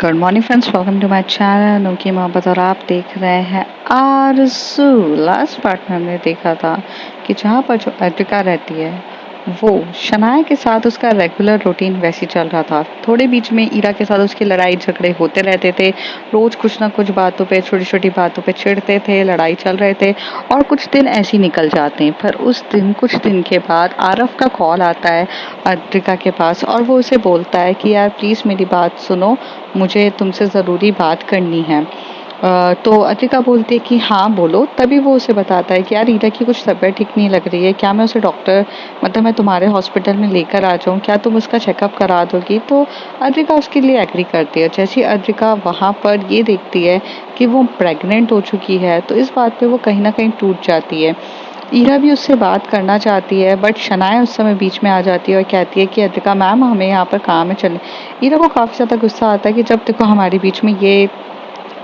Good morning friends, welcome to my channel नूकी मोहब्बत। और आप देख रहे हैं आरज़ू। लास्ट पार्ट में हमने देखा था कि जहाँ पर जो अर्पिका रहती है वो शनाया के साथ उसका रेगुलर रूटीन वैसे चल रहा था। थोड़े बीच में ईरा के साथ उसकी लड़ाई झगड़े होते रहते थे। रोज कुछ ना कुछ बातों पे, छोटी छोटी बातों पे चिढ़ते थे, लड़ाई चल रहे थे और कुछ दिन ऐसे ही निकल जाते हैं। पर उस दिन कुछ दिन के बाद आरफ का कॉल आता है अर्पिका के पास और वो उसे बोलता है कि यार प्लीज़ मेरी बात सुनो, मुझे तुमसे ज़रूरी बात करनी है। तो अर्पिका बोलती है कि हाँ बोलो। तभी वो उसे बताता है कि यार ईरा की कुछ तबीयत ठीक नहीं लग रही है, क्या मैं उसे डॉक्टर मतलब मैं तुम्हारे हॉस्पिटल में लेकर आ जाऊँ, क्या तुम उसका चेकअप करा दोगी? तो अर्पिका उसके लिए एग्री करती है। जैसे ही अर्पिका वहाँ पर ये देखती है कि वो प्रेग्नेंट हो चुकी है तो इस बात पे वो कहीं ना कहीं टूट जाती है। ईरा भी उससे बात करना चाहती है बट शनाया उस समय बीच में आ जाती है और कहती है कि अर्पिका मैम हमें यहाँ पर काम है, चलने। ईरा को काफ़ी ज़्यादा गुस्सा आता है कि जब देखो हमारे बीच में ये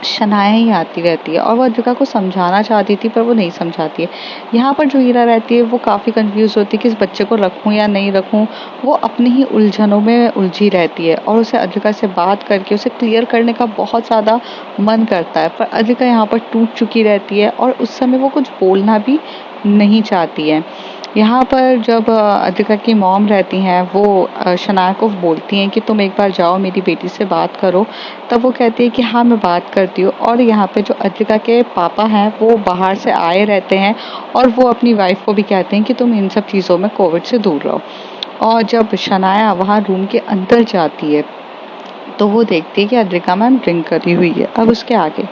शनाया ही आती रहती है और वो अर्पिका को समझाना चाहती थी पर वो नहीं समझाती है। यहाँ पर जो ईरा रहती है वो काफ़ी कंफ्यूज होती है कि इस बच्चे को रखूँ या नहीं रखूँ। वो अपनी ही उलझनों में उलझी रहती है और उसे अर्पिका से बात करके उसे क्लियर करने का बहुत ज़्यादा मन करता है। पर अर्पिका यहाँ पर टूट चुकी रहती है और उस समय वो कुछ बोलना भी नहीं चाहती है। यहाँ पर जब अर्पिका की मॉम रहती हैं वो शनाया को बोलती हैं कि तुम एक बार जाओ मेरी बेटी से बात करो। तब वो कहती है कि हाँ मैं बात करती हूँ। और यहाँ पे जो अर्पिका के पापा हैं वो बाहर से आए रहते हैं और वो अपनी वाइफ को भी कहते हैं कि तुम इन सब चीज़ों में कोविड से दूर रहो। और जब शनाया वहाँ रूम के अंदर जाती है तो वो देखती है कि अर्पिका मैम ड्रिंक करी हुई है। अब उसके आगे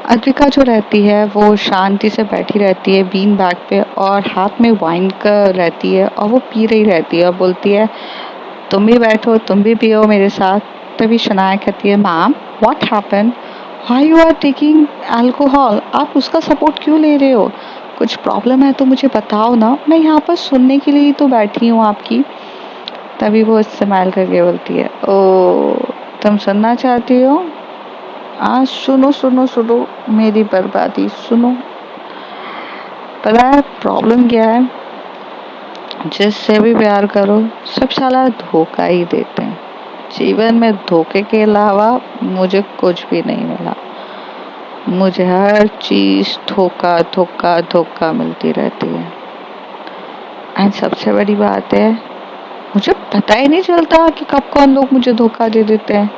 अर्पिका जो रहती है वो शांति से बैठी रहती है बीन बैग पे और हाथ में वाइन का रहती है और वो पी रही रहती है और बोलती है तुम भी बैठो, तुम भी पियो मेरे साथ। तभी शनाया कहती है ma'am what happen, why you are taking alcohol, आप उसका सपोर्ट क्यों ले रहे हो? कुछ प्रॉब्लम है तो मुझे बताओ ना, मैं यहाँ पर सुनने के लिए ही तो बैठी हूँ आपकी। तभी वो इस्तेमाल करके बोलती है ओ तुम सुनना चाहती हो, आज सुनो सुनो सुनो मेरी बर्बादी सुनो। पता है प्रॉब्लम क्या है, जिससे भी प्यार करो सब साला धोखा ही देते हैं। जीवन में धोखे के अलावा मुझे कुछ भी नहीं मिला। मुझे हर चीज धोखा धोखा धोखा मिलती रहती है। एंड सबसे बड़ी बात है मुझे पता ही नहीं चलता कि कब कौन लोग मुझे धोखा दे देते हैं।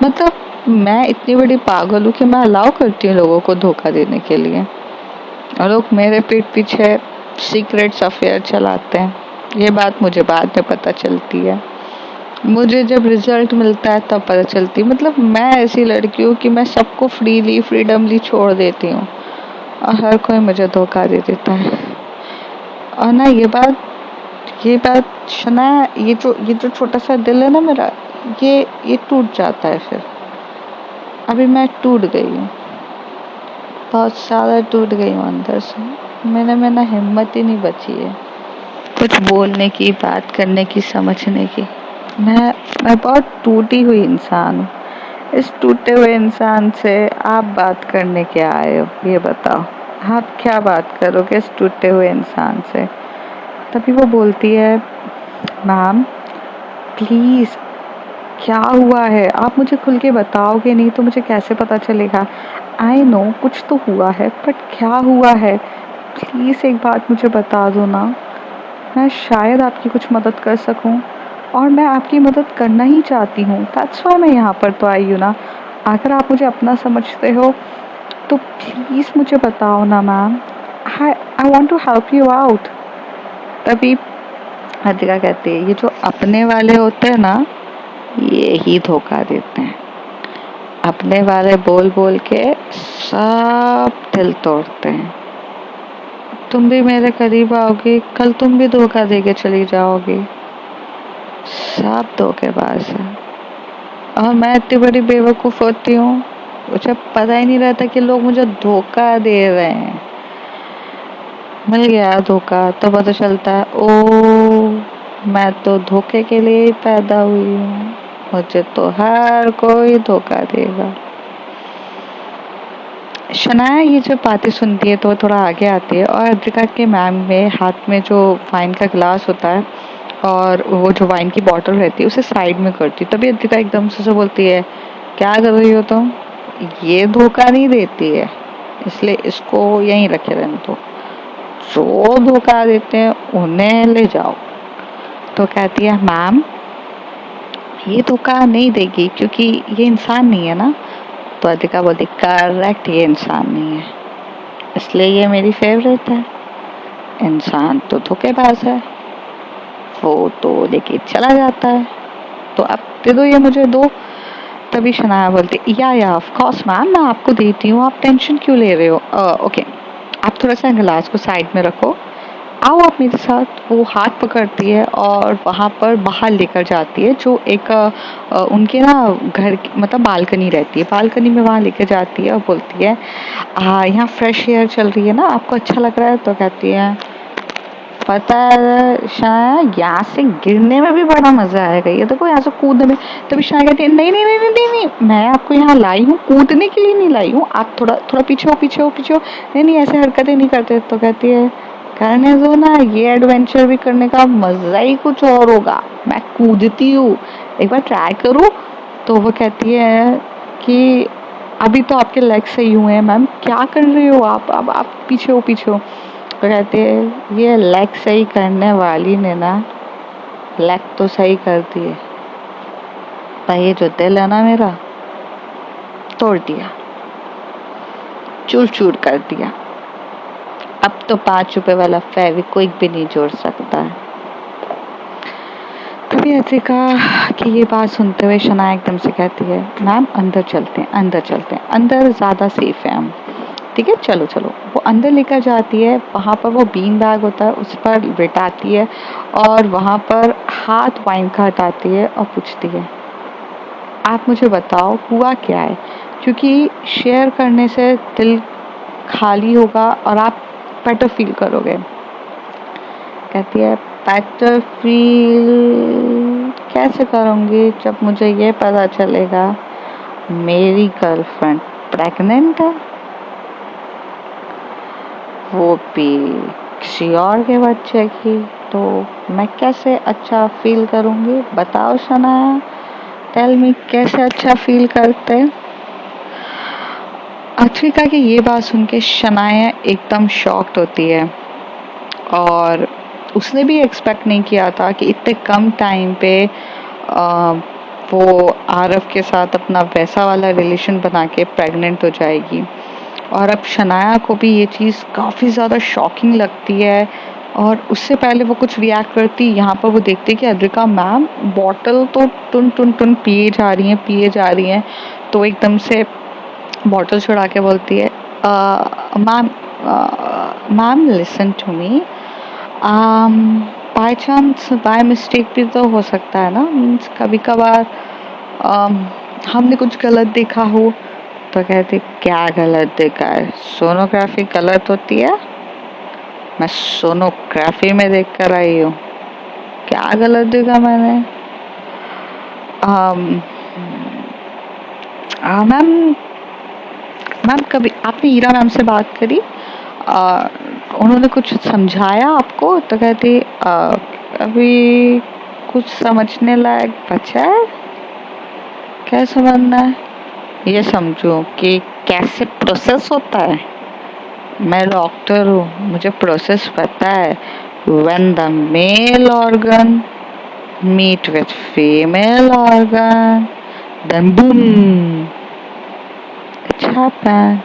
मतलब मैं इतनी बड़ी पागल हूँ कि मैं अलाउ करती हूँ लोगों को धोखा देने के लिए और लोग मेरे पीठ पीछे सीक्रेट्स अफेयर चलाते हैं। ये बात मुझे बाद में पता चलती है, मुझे जब रिजल्ट मिलता है तब पता चलती है। मतलब मैं ऐसी लड़की हूँ कि मैं सबको फ्रीडमली छोड़ देती हूँ और हर कोई मुझे धोखा दे देता है। और ना ये बात शना, ये जो छोटा सा दिल है ना मेरा, ये टूट जाता है। फिर अभी मैं टूट गई हूँ, बहुत ज़्यादा टूट गई हूँ अंदर से। मेरे में ना हिम्मत ही नहीं बची है कुछ बोलने की, बात करने की, समझने की। मैं बहुत टूटी हुई इंसान हूँ। इस टूटे हुए इंसान से आप बात करने के आए हो, ये बताओ आप क्या बात करोगे इस टूटे हुए इंसान से? तभी वो बोलती है मैम प्लीज़ क्या हुआ है, आप मुझे खुल के बताओगे नहीं तो मुझे कैसे पता चलेगा? आई नो कुछ तो हुआ है बट क्या हुआ है, प्लीज़ एक बात मुझे बता दो ना, मैं शायद आपकी कुछ मदद कर सकूं और मैं आपकी मदद करना ही चाहती हूँ। दैट्स वाई मैं यहाँ पर तो आई हूँ ना। अगर आप मुझे अपना समझते हो तो प्लीज़ मुझे बताओ ना ma'am, I want to help you out. तभी अर्पिका कहती है ये जो अपने वाले होते हैं ना ये ही धोखा देते हैं। अपने वाले बोल बोल के सब दिल तोड़ते हैं। तुम भी मेरे करीब आओगी, कल तुम भी धोखा देके चली जाओगी। सब धोखेबाज है और मैं इतनी बड़ी बेवकूफ़ होती हूँ, मुझे पता ही नहीं रहता कि लोग मुझे धोखा दे रहे हैं। मिल गया धोखा तो पता चलता है ओ मैं तो धोखे के लिए ही पैदा हुई हूँ, मुझे तो हर कोई धोखा देगा। शनाया ये जब बातें सुनती है तो वो थोड़ा आगे आती है और अर्पिका के मैम में हाथ में जो वाइन का गिलास होता है और वो जो वाइन की बॉटल रहती है उसे साइड में करती है। तभी अर्पिका एकदम से बोलती है क्या कर रही हो तुम? ये धोखा नहीं देती है, इसलिए इसको यहीं रखे रहने दो। जो धोखा देते हैं उन्हें ले जाओ। तो कहती है मैम ये धोखा नहीं देगी क्योंकि ये इंसान नहीं है ना। तो अधिका बोलती करेक्ट, ये इंसान नहीं है, इसलिए ये मेरी फेवरेट है। इंसान तो धोखेबाज है। वो तो लेके चला जाता है, तो अब दे दो, ये मुझे दो। तभी शनाया बोलती या ऑफ कोर्स मैम, मैं आपको देती हूँ, आप टेंशन क्यों ले रहे हो? ओके, आप थोड़ा सा गिलास को साइड में रखो, आओ आप मेरे साथ। वो हाथ पकड़ती है और वहाँ पर बाहर लेकर जाती है, जो एक उनके ना घर की मतलब बालकनी रहती है, बालकनी में वहाँ लेकर जाती है और बोलती है यहाँ फ्रेश एयर चल रही है ना, आपको अच्छा लग रहा है? तो कहती है पता है शायद यहाँ से गिरने में भी बड़ा मजा आएगा, ये देखो यहाँ से कूदने में। तभी शायद कहती है नहीं नहीं नहीं नहीं नहीं नहीं, मैं आपको यहाँ लाई हूँ कूदने के लिए नहीं लाई हूँ, आप थोड़ा थोड़ा पीछे हो पीछे हो पीछे हो। नहीं नहीं ऐसे हरकतें नहीं करते। तो कहती है करने दो ना, ये एडवेंचर भी करने का मजा ही कुछ और होगा, मैं कूदती हूँ, एक बार ट्राई करो। तो वो कहती है कि अभी तो आपके लेग सही हुए हैं मैम, क्या कर रहे हो आप, अब आप पीछे हो पीछे हो। तो कहते हैं ये लेग सही करने वाली ने ना लेग तो सही कर दिए, पर ये जो दिल है ना मेरा, तोड़ दिया, चूर चूर कर दिया। अब तो 5 रुपए वाला फेविक्विक भी नहीं जोड़ सकता है। तभी ऐसे कहा कि ये बात सुनते हुए शनाया एकदम से कहती है मैम अंदर चलते हैं, अंदर चलते हैं, अंदर ज़्यादा सेफ है हम। ठीक है चलो चलो। वो अंदर लेकर जाती है, वहाँ पर वो बीन बैग होता है उस पर बिठाती है और वहाँ पर हाथ वाइन का हटाती है और पूछती है आप मुझे बताओ हुआ क्या है, क्योंकि शेयर करने से दिल खाली होगा और आप बेटर फील करोगे। कहती है बेटर फील कैसे करूँगी जब मुझे ये पता चलेगा मेरी गर्लफ्रेंड प्रेग्नेंट है, वो भी किसी और के बच्चे की, तो मैं कैसे अच्छा फील करूँगी? बताओ शनाया, टेल मी कैसे अच्छा फील करते। अथविका की ये बात सुन के शनाया एकदम शॉक्ड होती है और उसने भी एक्सपेक्ट नहीं किया था कि इतने कम टाइम पे वो आरव के साथ अपना वैसा वाला रिलेशन बना के प्रेग्नेंट हो जाएगी। और अब शनाया को भी ये चीज़ काफ़ी ज़्यादा शॉकिंग लगती है और उससे पहले वो कुछ रिएक्ट करती, यहाँ पर वो देखती कि अद्रिका मैम बॉटल तो टुन टुन टुन पिए जा रही हैं। तो एकदम से बॉटल छुड़ा के बोलती है ma'am ma'am listen to me, by chance by mistake भी तो हो सकता है ना, मीन्स कभी कभार हमने कुछ गलत देखा हो। तो कहती क्या गलत देखा है? सोनोग्राफी गलत होती है? मैं सोनोग्राफी में देख कर आई हूँ, क्या गलत देखा मैंने? मैम मैम कभी आपने हीरा मैम से बात करी? उन्होंने कुछ समझाया आपको? तो कहती अभी कुछ समझने लायक बचा है? क्या समझना है? ये समझो कि कैसे प्रोसेस होता है। मैं डॉक्टर हूँ, मुझे प्रोसेस पता है। when the male organ meet with female organ then boom it happen।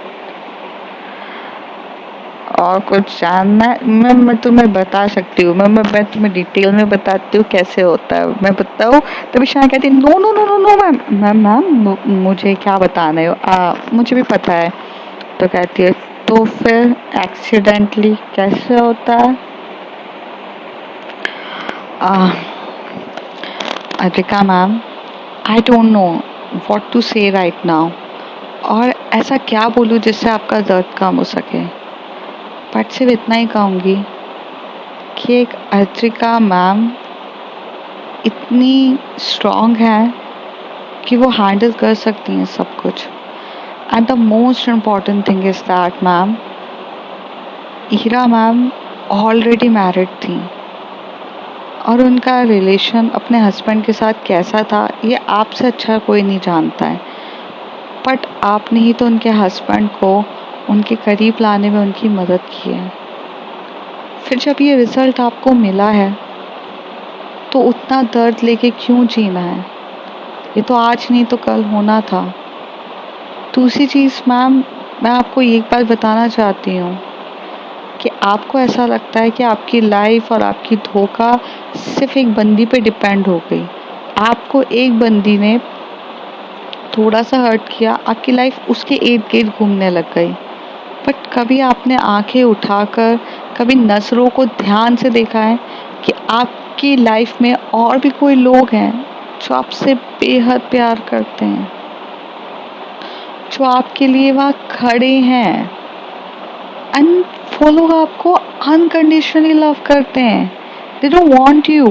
और कुछ जानना है? मैं तुम्हें बता सकती हूँ, मैं तुम्हें डिटेल में बताती हूँ कैसे होता है, मैं बताऊँ? तभी शायद कहती no no no no no ma'am ma'am मुझे क्या बताना है, मुझे भी पता है। तो कहती है तो फिर एक्सीडेंटली कैसे होता है? Atika ma'am I don't know what to say right now, और ऐसा क्या बोलूँ जिससे आपका दर्द कम हो सके, बट सिर्फ इतना ही कहूँगी कि एक अतिका मैम इतनी स्ट्रॉन्ग है कि वो हैंडल कर सकती हैं सब कुछ। And the most important thing is that ma'am Heera ma'am already married थी और उनका रिलेशन अपने हस्बैंड के साथ कैसा था ये आपसे अच्छा कोई नहीं जानता है। बट आपने ही तो उनके हस्बैंड को उनके करीब लाने में उनकी मदद की है। फिर जब ये रिजल्ट आपको मिला है तो उतना दर्द लेके क्यों जीना है? ये तो आज नहीं तो कल होना था। दूसरी चीज़ मैम, मैं आपको एक बात बताना चाहती हूँ कि आपको ऐसा लगता है कि आपकी लाइफ और आपकी धोखा सिर्फ एक बंदी पे डिपेंड हो गई। आपको एक बंदी ने थोड़ा सा हर्ट किया, आपकी लाइफ उसके इर्द गिर्द घूमने लग गई। बट कभी आपने आंखें उठाकर कभी नज़रों को ध्यान से देखा है कि आपकी लाइफ में और भी कोई लोग हैं जो आपसे बेहद प्यार करते हैं, जो आपके लिए वहाँ खड़े हैं एंड वो लोग आपको अनकंडीशनली लव करते हैं। They don't want you,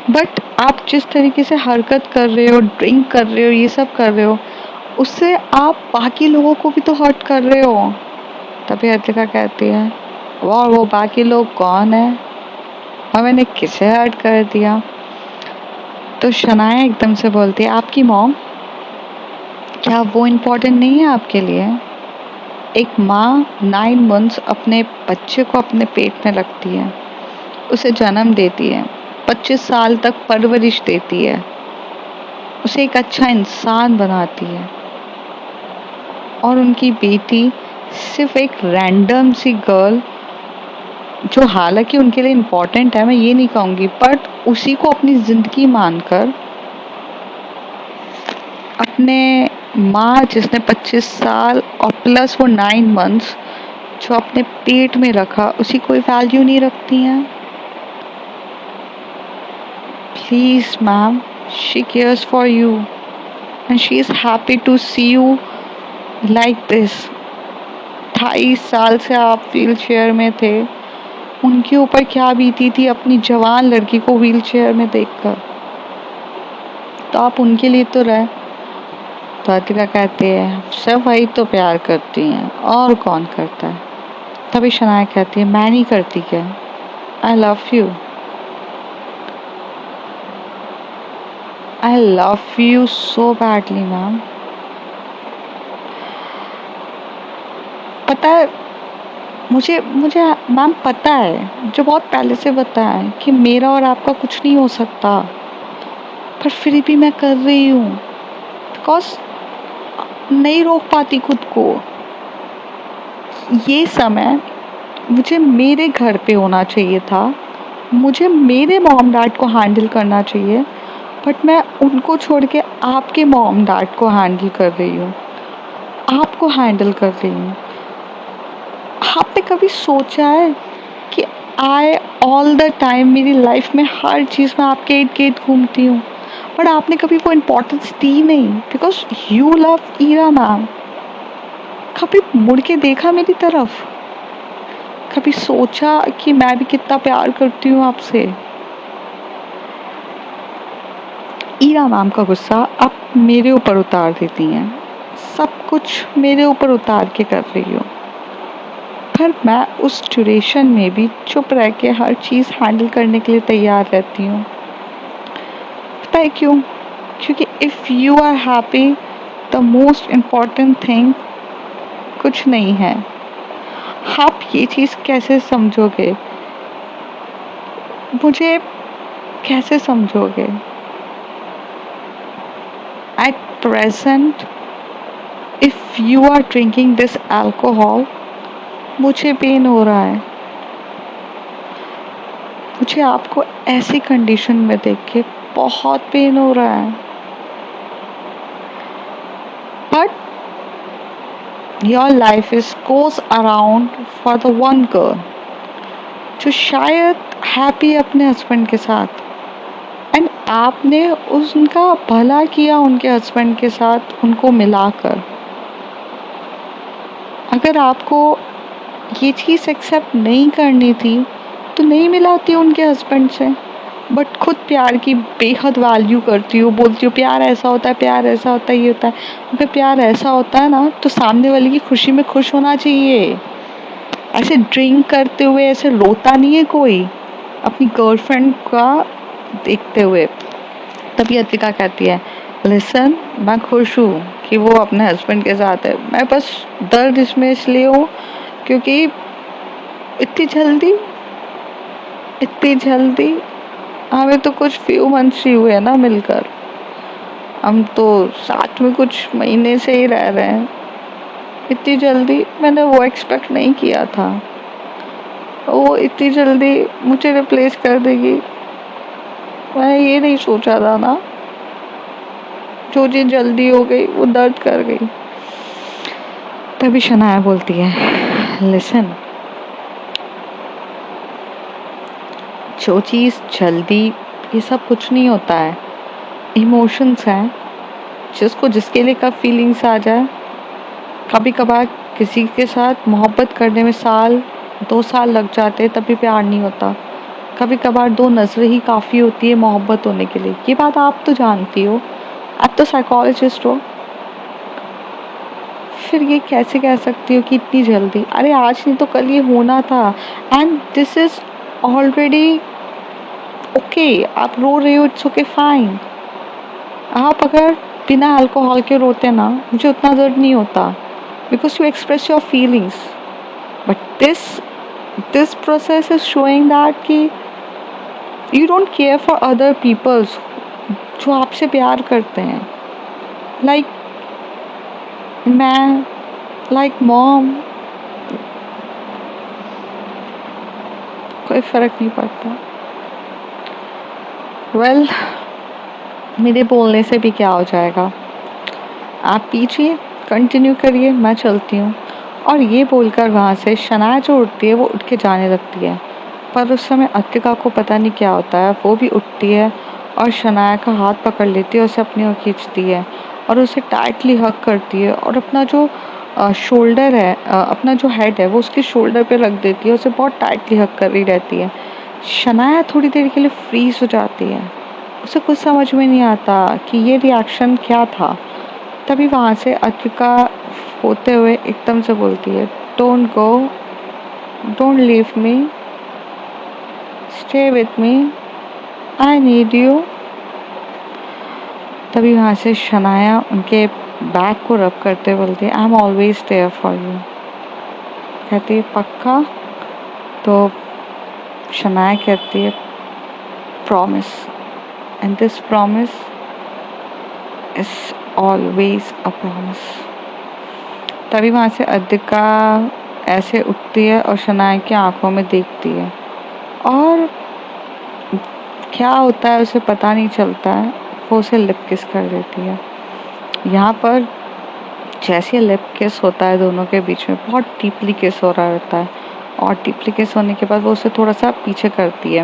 but आप जिस तरीके से हरकत कर रहे हो, ड्रिंक कर रहे हो, ये सब कर रहे हो, उससे आप बाकी लोगों को भी तो हर्ट कर रहे हो। तभी अर्तिका कहती है, और वो बाकी लोग कौन है और मैंने किसे हर्ट कर दिया? तो शनाया एकदम से बोलती है, आपकी मॉम, क्या वो इम्पोर्टेंट नहीं है आपके लिए? एक माँ 9 मंथ्स अपने बच्चे को अपने पेट में रखती है, उसे जन्म देती है, 25 साल तक परवरिश देती है, उसे एक अच्छा इंसान बनाती है, और उनकी बेटी सिर्फ एक रैंडम सी गर्ल, जो हालांकि उनके लिए इम्पोर्टेंट है, मैं ये नहीं कहूँगी, बट उसी को अपनी ज़िंदगी मानकर अपने माँ जिसने 25 साल और प्लस वो 9 मंथ्स जो अपने पेट में रखा, उसी कोई वैल्यू नहीं रखती हैं। Please ma'am, she cares for you and she is happy to see you like this. 28 साल से आप व्हील चेयर में थे, उनके ऊपर क्या बीती थी अपनी जवान लड़की को व्हील चेयर में देखकर, तो आप उनके लिए तो रहे। तो अर्तिका कहती है, सब वही तो प्यार करती हैं, और कौन करता है? तभी शनाया कहती है, मैं नहीं करती क्या? I love you, I love you so badly ma'am. पता है मुझे मुझे मैम पता है, जो बहुत पहले से पता है कि मेरा और आपका कुछ नहीं हो सकता, पर फिर भी मैं कर रही हूँ बिकॉज नहीं रोक पाती खुद को। ये समय मुझे मेरे घर पे होना चाहिए था, मुझे मेरे मॉम डैड को हैंडल करना चाहिए, बट मैं उनको छोड़ के आपके मॉम डैड को हैंडल कर रही हूँ, आपको हैंडल कर रही हूँ। आपने कभी सोचा है कि आई ऑल द टाइम मेरी लाइफ में हर चीज़ में आपके इर्द गिर्द घूमती हूँ, बट आपने कभी वो इम्पोर्टेंस दी नहीं because you love Ira ma'am. कभी मुड़ के देखा मेरी तरफ? कभी सोचा कि मैं भी कितना प्यार करती हूँ आपसे? ईरा मैम का गुस्सा आप मेरे ऊपर उतार देती हैं, सब कुछ मेरे ऊपर उतार के कर रही हो, पर मैं उस ड्यूरेशन में भी चुप रह के हर चीज़ हैंडल करने के लिए तैयार रहती हूँ। पता है क्यों? क्योंकि if you are happy, the most important thing कुछ नहीं है। आप ये चीज़ कैसे समझोगे? मुझे कैसे समझोगे? At present if you are drinking this alcohol, मुझे पेन हो रहा है, मुझे आपको ऐसी कंडीशन में देख के बहुत पेन हो रहा है, but your life is goes around for the one girl जो शायद हैप्पी अपने हस्बैंड के साथ, एंड आपने उनका भला किया उनके हस्बैंड के साथ उनको मिलाकर। अगर आपको ये चीज़ एक्सेप्ट नहीं करनी थी तो नहीं मिलाती उनके हस्बैंड से, बट खुद प्यार की बेहद वैल्यू करती हो, बोलती हो प्यार ऐसा होता है, प्यार ऐसा होता है, ये होता है। अगर प्यार ऐसा होता है ना तो सामने वाले की खुशी में खुश होना चाहिए। ऐसे ड्रिंक करते हुए ऐसे रोता नहीं है कोई अपनी गर्लफ्रेंड का देखते हुए। तभी अर्तिका कहती है, लिसन, मैं खुश हूँ कि वो अपने हस्बैंड के साथ है। मैं बस दर्द इसमें इसलिए हूँ क्योंकि इतनी जल्दी हमें तो कुछ फ्यू मंथ्स ही हुए ना मिलकर, हम तो साथ में कुछ महीने से ही रह रहे हैं। इतनी जल्दी मैंने वो एक्सपेक्ट नहीं किया था, वो इतनी जल्दी मुझे रिप्लेस कर देगी, मैंने ये नहीं सोचा था ना। जो चीज जल्दी हो गई वो दर्द कर गई। तभी शनाया बोलती है, लिसन, जो चीज जल्दी, ये सब कुछ नहीं होता है, इमोशंस हैं। जिसको जिसके लिए कब फीलिंग्स आ जाए। कभी कभार किसी के साथ मोहब्बत करने में 1-2 साल लग जाते हैं, तभी प्यार नहीं होता। कभी कभार 2 नजरें ही काफी होती है मोहब्बत होने के लिए। ये बात आप तो जानती हो, आप तो साइकोलॉजिस्ट हो। फिर ये कैसे कह सकती हो कि इतनी जल्दी? अरे आज नहीं तो कल ये होना था, and this is already okay. आप रो रहे हो, इट्स ओके, फाइन। आप अगर बिना अल्कोहल के रोते ना, मुझे उतना दर्द नहीं होता, because you express your feelings. But this process is showing that कि you don't care for other peoples जो आपसे प्यार करते हैं। लाइक मैं, लाइक मॉम, कोई फर्क नहीं पड़ता। वेल, मेरे बोलने से भी क्या हो जाएगा। आप पीछे कंटिन्यू करिए, मैं चलती हूँ। और ये बोलकर वहाँ से शनाया जो उठती है वो उठ के जाने लगती है। पर उस समय अतिका को पता नहीं क्या होता है, वो भी उठती है और शनाया का हाथ पकड़ लेती है, उसे अपनी ओर खींचती है और उसे टाइटली हग करती है और अपना जो शोल्डर है, अपना जो हेड है वो उसके शोल्डर पे रख देती है, उसे बहुत टाइटली हग कर रही रहती है। शनाया थोड़ी देर के लिए फ्रीज हो जाती है, उसे कुछ समझ में नहीं आता कि ये रिएक्शन क्या था। तभी वहाँ से अतिका होते हुए एकदम से बोलती है, don't go, don't leave me, stay with me, I need you. तभी वहाँ से शनाया उनके बैक को रब करते बोलती है, I am always there for you. कहती है पक्का? तो शनाया कहती है, promise, and this promise is always a promise. तभी वहाँ से अद्विका ऐसे उठती है और शनाया की आंखों में देखती है, और क्या होता है उसे पता नहीं चलता है, वो उसे लिप किस कर देती है। यहाँ पर जैसे लिप किस होता है दोनों के बीच में, बहुत डीपली किस हो रहा होता है, और डीपली किस होने के बाद वो उसे थोड़ा सा पीछे करती है,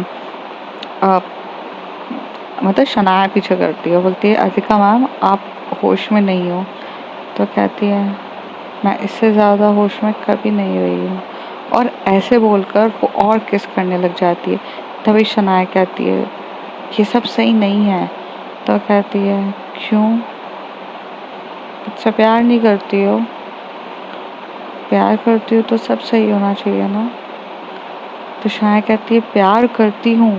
मतलब शनाया पीछे करती है, बोलती है अतिका मैम आप होश में नहीं हो। तो कहती है, मैं इससे ज़्यादा होश में कभी नहीं रही हूँ, और ऐसे बोलकर वो और किस करने लग जाती है। तभी शनाया कहती है, ये सब सही नहीं है। तो कहती है, क्यों, मुझसे प्यार नहीं करती हो? प्यार करती हो तो सब सही होना चाहिए ना। तो शनाया कहती है, प्यार करती हूँ,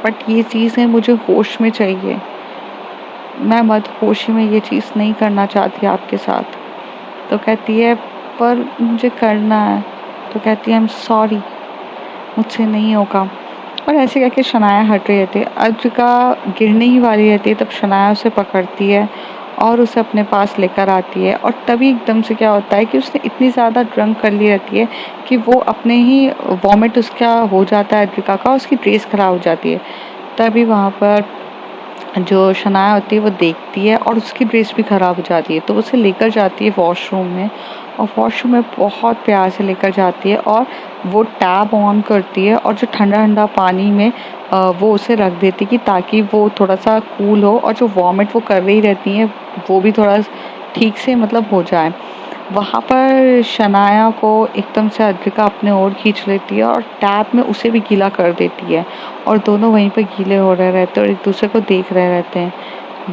बट ये चीज़ें मुझे होश में चाहिए, मैं मदहोशी में ये चीज़ नहीं करना चाहती आपके साथ। तो कहती है, पर मुझे करना है। तो कहती है, आई एम सॉरी, मुझसे नहीं होगा। और ऐसे करके शनाया हट रही रहती है। अद्विका गिरने ही वाली रहती है, तब शनाया उसे पकड़ती है और उसे अपने पास लेकर आती है। और तभी एकदम से क्या होता है कि उसने इतनी ज़्यादा ड्रंक कर ली रहती है कि वो अपने ही वॉमिट उसका हो जाता है अद्विका का, उसकी ड्रेस खराब हो जाती है। तभी वहाँ पर जो शनाया होती है वो देखती है और उसकी ड्रेस भी ख़राब हो जाती है, तो उसे लेकर जाती है वॉशरूम में, और वॉशरूम में बहुत प्यार से लेकर जाती है और वो टैप ऑन करती है और जो ठंडा ठंडा पानी में वो उसे रख देती है कि ताकि वो थोड़ा सा कूल हो और जो वॉमिट वो कर रही रहती है वो भी थोड़ा ठीक से मतलब हो जाए। वहाँ पर शनाया को एकदम से अद्विका अपने ओर खींच लेती है और टैप में उसे भी गीला कर देती है, और दोनों वहीं पर गीले हो रहे रहते हैं और एक दूसरे को देख रहे रहते हैं।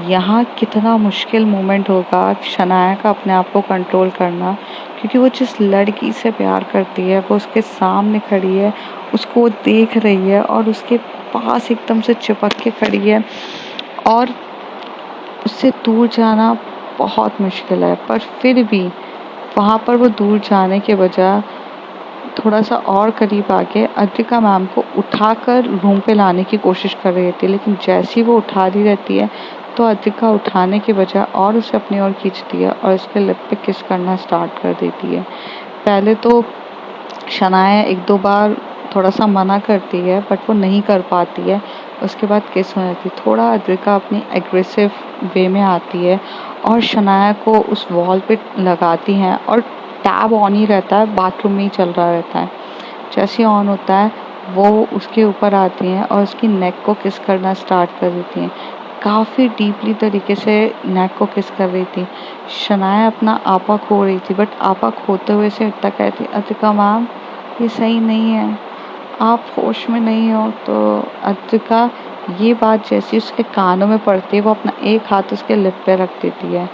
यहाँ कितना मुश्किल मोमेंट होगा शनाया का अपने आप को कंट्रोल करना, क्योंकि वो जिस लड़की से प्यार करती है वो उसके सामने खड़ी है, उसको वो देख रही है और उसके पास एकदम से चिपक के खड़ी है, और उससे दूर जाना बहुत मुश्किल है, पर फिर भी वहाँ पर वो दूर जाने के बजाय थोड़ा सा और करीब आके अद्विका मैम को उठाकर रूम पे लाने की कोशिश कर रही रहती है, लेकिन जैसी वो उठा रही रहती है तो अद्विका उठाने के बजाय और उसे अपनी ओर खींचती है और उसके लिप पे किस करना स्टार्ट कर देती है। पहले तो शनाया एक दो बार थोड़ा सा मना करती है, बट वो नहीं कर पाती है। उसके बाद किस हो जाती है। थोड़ा अद्विका अपनी एग्रेसिव वे में आती है और शनाया को उस वॉल पे लगाती हैं और टैब ऑन ही रहता है, बाथरूम में ही चल रहा रहता है। जैसे ही ऑन होता है वो उसके ऊपर आती हैं और उसकी नेक को किस करना स्टार्ट कर देती हैं। काफ़ी डीपली तरीके से नेक को किस कर रही थी। शनाया अपना आपा खो रही थी, बट आपा खोते हुए से इतना कहती, अद्विका मैम ये सही नहीं है, आप होश में नहीं हो। तो अद्विका ये बात जैसी उसके कानों में पड़ती है वो अपना एक हाथ उसके लिप पे रख देती है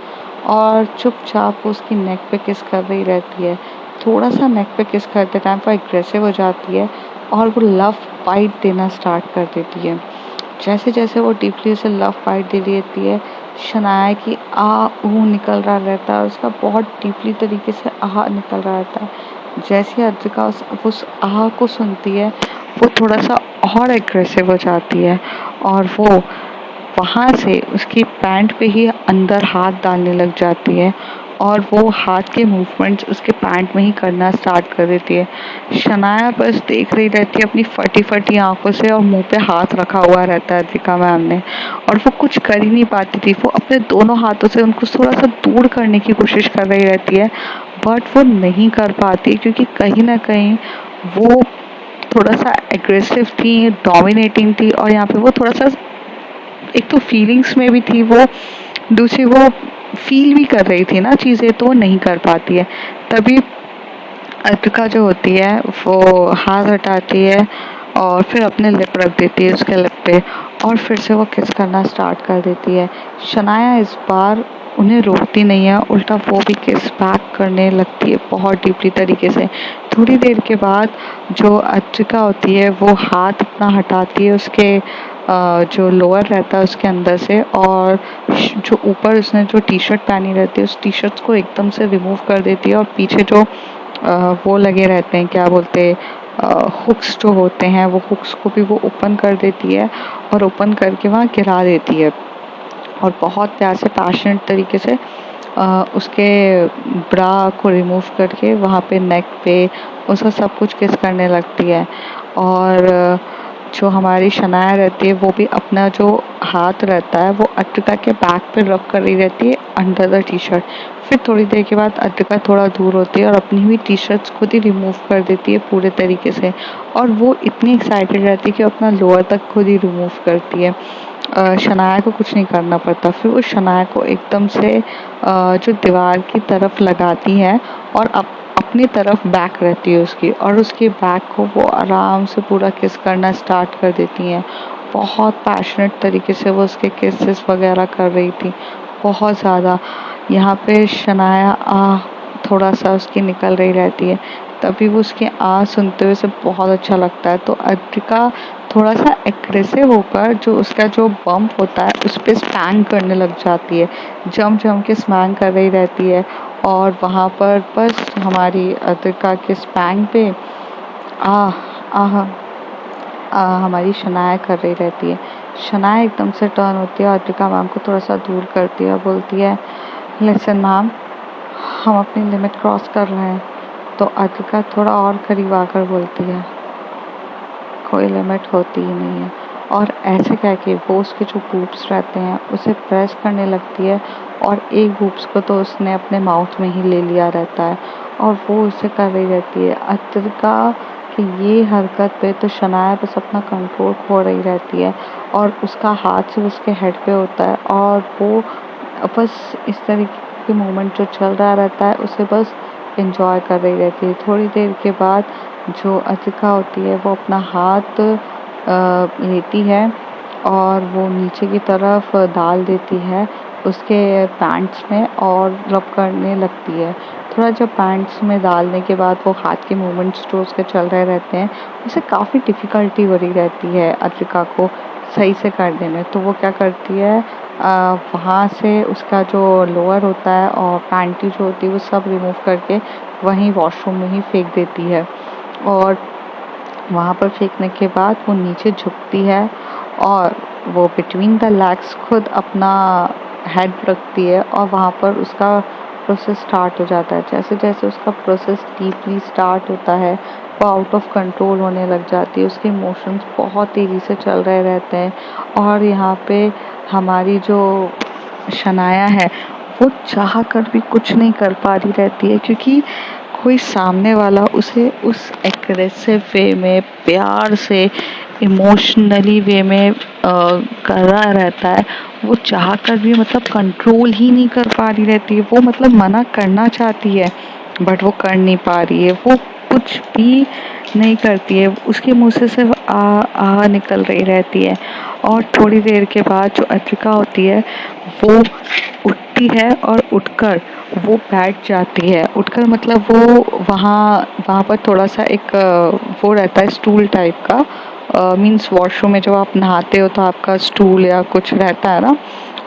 और चुपचाप उसकी नेक पे किस कर रही रहती है। थोड़ा सा नेक पे किस करते टाइम पर एग्रेसिव हो जाती है और वो लव बाइट देना स्टार्ट कर देती है। जैसे जैसे वो डीपली उसे लव बाइट दे देती है, शनाया की आ ऊ निकल रहा रहता है, उसका बहुत डीपली तरीके से आह निकल रहा रहता है। जैसे अद्विका उस आह को सुनती है वो थोड़ा सा और एग्रेसिव हो जाती है और वो वहाँ से उसकी पैंट पे ही अंदर हाथ डालने लग जाती है और वो हाथ के मूवमेंट्स उसके पैंट में ही करना स्टार्ट कर देती है। शनाया बस देख रही रहती है अपनी फटी फटी आंखों से और मुंह पे हाथ रखा हुआ रहता है अद्विका मैम ने, और वो कुछ कर ही नहीं पाती थी। वो अपने दोनों हाथों से उनको थोड़ा सा दूर करने की कोशिश कर रही रहती है, बट वो नहीं कर पाती क्योंकि कहीं ना कहीं वो थोड़ा सा एग्रेसिव थी, डोमिनेटिंग थी, और यहाँ पे वो थोड़ा सा एक तो फीलिंग्स में भी थी वो, दूसरी वो फील भी कर रही थी ना चीज़ें, तो वो नहीं कर पाती है। तभी अर्पिका जो होती है वो हाथ हटाती है और फिर अपने लिप रख देती है उसके लिप पे और फिर से वो किस करना स्टार्ट कर देती है। शनाया इस बार उन्हें रोकती नहीं है, उल्टा वो भी किस बैक करने लगती है बहुत डीपली तरीके से। थोड़ी देर के बाद जो अर्पिका होती है वो हाथ अपना हटाती है उसके जो लोअर रहता है उसके अंदर से, और जो ऊपर उसने जो टी शर्ट पहनी रहती है उस टी शर्ट को एकदम से रिमूव कर देती है और पीछे जो वो लगे रहते हैं, क्या बोलते हुक्स जो होते हैं, वो हुक्स को भी वो ओपन कर देती है और ओपन करके वहाँ गिरा देती है और बहुत प्यार से पैशनेट तरीके से उसके ब्रा को रिमूव करके वहाँ पे नेक पे उसका सब कुछ किस करने लगती है। और जो हमारी शनाया रहती है वो भी अपना जो हाथ रहता है वो अर्पिका के बैक पे रब कर रही रहती है अंडर द टी शर्ट। फिर थोड़ी देर के बाद अर्पिका थोड़ा दूर होती है और अपनी हुई टी शर्ट्स खुद ही रिमूव कर देती है पूरे तरीके से, और वो इतनी एक्साइटेड रहती है कि अपना लोअर तक खुद ही रिमूव करती है। शनाया को कुछ नहीं करना पड़ता। फिर वो शनाया को एकदम से जो दीवार की तरफ लगाती है और अपनी तरफ बैक रहती है उसकी, और उसके बैक को वो आराम से पूरा किस करना स्टार्ट कर देती हैं। बहुत पैशनेट तरीके से वो उसके किसेस वगैरह कर रही थी, बहुत ज़्यादा। यहाँ पे शनाया थोड़ा सा उसकी निकल रही रहती है, तभी वो उसकी सुनते हुए उसे बहुत अच्छा लगता है। तो अर्पिका थोड़ा सा एग्रेसिव होकर जो उसका जो बम्प होता है उस पर स्पैंग करने लग जाती है, जम जम के स्पैंग कर रही रहती है, और वहाँ पर बस हमारी अर्पिका के स्पैंग पे आह आह हमारी शनाया कर रही रहती है। शनाया एकदम से टर्न होती है, अर्पिका मैम को थोड़ा सा दूर करती है और बोलती है, लिसन मैम, हम अपनी लिमिट क्रॉस कर रहे हैं। तो अर्पिका थोड़ा और करीब आकर बोलती है, कोई लिमिट होती ही नहीं है। और ऐसे कह के वो उसके जो बूब्स रहते हैं उसे प्रेस करने लगती है, और एक बूब्स को तो उसने अपने माउथ में ही ले लिया रहता है और वो उसे कर रही रहती है। अर्पिका की ये हरकत पे तो शनाया बस अपना कंट्रोल खो रही रहती है और उसका हाथ सिर्फ उसके हेड पे होता है और वो बस इस तरीके के मोमेंट जो चल रहा रहता है उसे बस एंजॉय कर रही रहती है। थोड़ी देर के बाद जो अर्पिका होती है वो अपना हाथ लेती है और वो नीचे की तरफ डाल देती है उसके पैंट्स में और रब करने लगती है। थोड़ा जब पैंट्स में डालने के बाद वो हाथ के मूवमेंट्स जो उसके चल रहे रहते हैं उसे काफ़ी डिफ़िकल्टी हो रही रहती है अर्पिका को सही से करने में। तो वो क्या करती है, वहाँ से उसका जो लोअर होता है और पैंटी जो होती है वो सब रिमूव करके वहीं वॉशरूम में ही फेंक देती है। और वहाँ पर फेंकने के बाद वो नीचे झुकती है और वो बिटवीन द लेग्स खुद अपना हेड रखती है और वहाँ पर उसका प्रोसेस स्टार्ट हो जाता है। जैसे जैसे उसका प्रोसेस डीपली स्टार्ट होता है वो आउट ऑफ कंट्रोल होने लग जाती है। उसके इमोशंस बहुत तेज़ी से चल रहे रहते हैं और यहाँ पे हमारी जो शनाया है वो चाह कर भी कुछ नहीं कर पा रही रहती है, क्योंकि कोई सामने वाला उसे उस एग्रेसिव वे में प्यार से इमोशनली वे में कर रहा रहता है। वो चाह कर भी मतलब कंट्रोल ही नहीं कर पा रही रहती है। वो मतलब मना करना चाहती है बट वो कर नहीं पा रही है। वो कुछ भी नहीं करती है, उसके मुंह से सिर्फ आ निकल रही रहती है। और थोड़ी देर के बाद जो अद्रिका होती है वो उठती है और उठकर वो बैठ जाती है। उठकर मतलब वो वहाँ वहाँ पर थोड़ा सा एक वो रहता है स्टूल टाइप का, मीन्स वॉशरूम में जब आप नहाते हो तो आपका स्टूल या कुछ रहता है ना,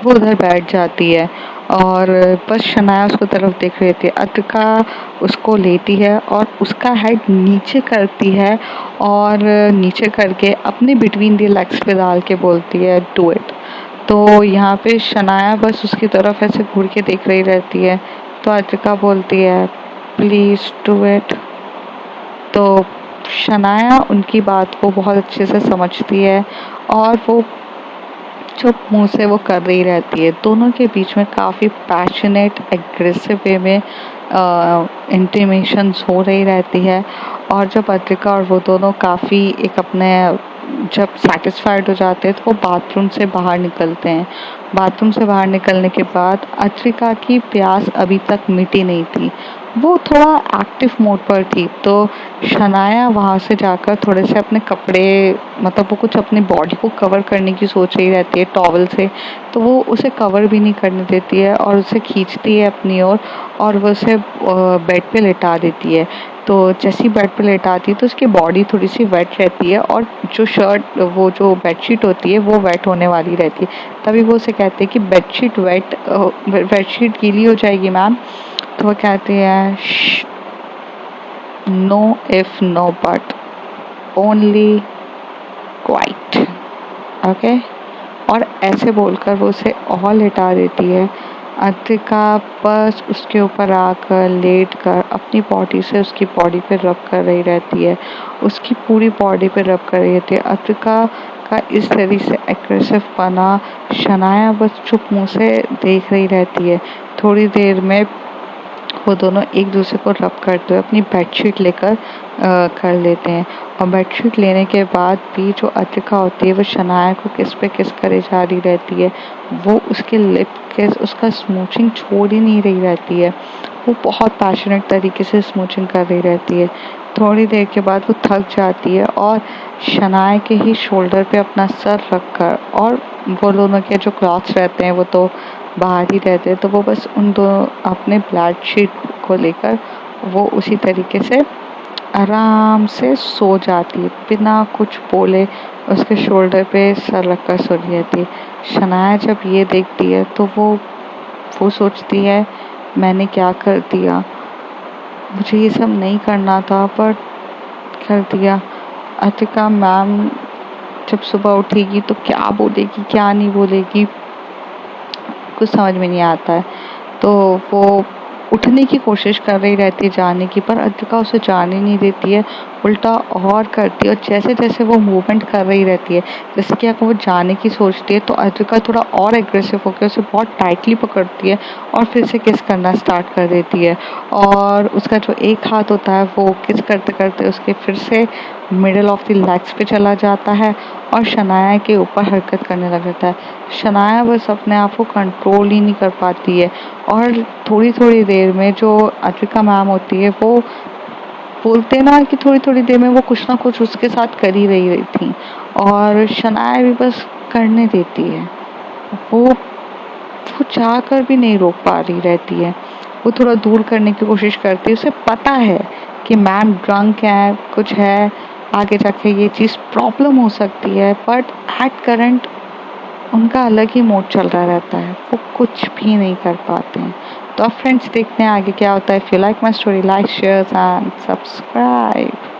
वो उधर बैठ जाती है और बस शनाया उसको तरफ देख रही थी। अद्रिका उसको लेती है और उसका हेड नीचे करती है और नीचे करके अपने बिटवीन दी लेग्स पे डाल के बोलती है डू इट। तो यहाँ पे शनाया बस उसकी तरफ ऐसे घूर के देख रही रहती है। तो अद्रिका बोलती है प्लीज डू इट। तो शनाया उनकी बात को बहुत अच्छे से समझती है और वो चुप मुंह से वो कर रही रहती है। दोनों के बीच में काफ़ी पैशनेट एग्रेसिव वे में इंटीमेशंस हो रही रहती है। और जब अद्रिका और वो दोनों काफ़ी एक अपने जब सेटिस्फाइड हो जाते हैं तो वो बाथरूम से बाहर निकलते हैं। बाथरूम से बाहर निकलने के बाद अद्रिका की प्यास अभी तक मिटी नहीं थी, वो थोड़ा एक्टिव मोड पर थी। तो शनाया वहाँ से जाकर थोड़े से अपने कपड़े मतलब वो कुछ अपनी बॉडी को कवर करने की सोच रही रहती है टॉवल से, तो वो उसे कवर भी नहीं करने देती है और उसे खींचती है अपनी ओर और वो उसे बेड पे लेटा देती है। तो जैसी बेड पे लेटाती है तो उसकी बॉडी थोड़ी सी वेट रहती है और जो शर्ट वो जो बेडशीट होती है वो वेट होने वाली रहती है। तभी वो उसे कहते हैं कि बेडशीट गीली हो जाएगी मैम। तो वो कहती है no if no but only quite, okay. और ऐसे बोलकर वो उसे और लेटा देती है। अद्रिका बस उसके ऊपर आकर लेट कर अपनी बॉडी से उसकी बॉडी पे रब कर रही रहती है, उसकी पूरी बॉडी पे रब कर रही रहती है। अद्रिका का इस तरह से एग्रेसिव बना शनाया बस चुप मुंह से देख रही रहती है। थोड़ी देर में वो दोनों एक दूसरे को रब करते हुए अपनी बेडशीट लेकर कर लेते हैं। और बेडशीट लेने के बाद भी जो अद्रिका होती है वो शनाया को किस पे किस करे जा रही रहती है। वो उसके लिप किस उसका स्मूचिंग छोड़ ही नहीं रही रहती है। वो बहुत पैशनेट तरीके से स्मूचिंग कर रही रहती है। थोड़ी देर के बाद वो थक जाती है और शनाया के ही शोल्डर पे अपना सर रखकर, और वो दोनों के जो क्लॉथ्स रहते हैं वो तो बाहर ही रहते हैं, तो वो बस उन दो अपने बेडशीट को लेकर वो उसी तरीके से आराम से सो जाती है बिना कुछ बोले। उसके शोल्डर पे सर रखकर सो रहती है। शनाया जब ये देखती है तो वो सोचती है मैंने क्या कर दिया, मुझे ये सब नहीं करना था पर कर दिया। अतिका मैम जब सुबह उठेगी तो क्या बोलेगी क्या नहीं बोलेगी कुछ समझ में नहीं आता है। तो वो उठने की कोशिश कर रही रहती है जाने की, पर अद्रिका उसे जाने नहीं देती है, उल्टा और करती है। और जैसे जैसे वो मूवमेंट कर रही रहती है, जैसे कि अगर वो जाने की सोचती है तो अद्रिका थोड़ा और एग्रेसिव होकर उसे बहुत टाइटली पकड़ती है और फिर से किस करना स्टार्ट कर देती है। और उसका जो एक हाथ होता है वो किस करते करते उसके फिर से मिडल ऑफ द लेग्स पे चला जाता है और शनाया के ऊपर हरकत करने लग जाता है। शनाया बस अपने आप को कंट्रोल ही नहीं कर पाती है और थोड़ी थोड़ी देर में जो अद्रिका मैम होती है वो बोलते ना कि थोड़ी थोड़ी देर में वो कुछ ना कुछ उसके साथ कर ही रही थी और शनाया भी बस करने देती है। वो चाह कर भी नहीं रोक पा रही रहती है। वो थोड़ा दूर करने की कोशिश करती है। उसे पता है कि मैम ड्रंक है, कुछ है, आगे जाके ये चीज़ प्रॉब्लम हो सकती है, बट एट करंट उनका अलग ही मूड चल रहा रहता है, वो कुछ भी नहीं कर पाते हैं। तो अब फ्रेंड्स देखते हैं आगे क्या होता है। If you like my story, like share and subscribe.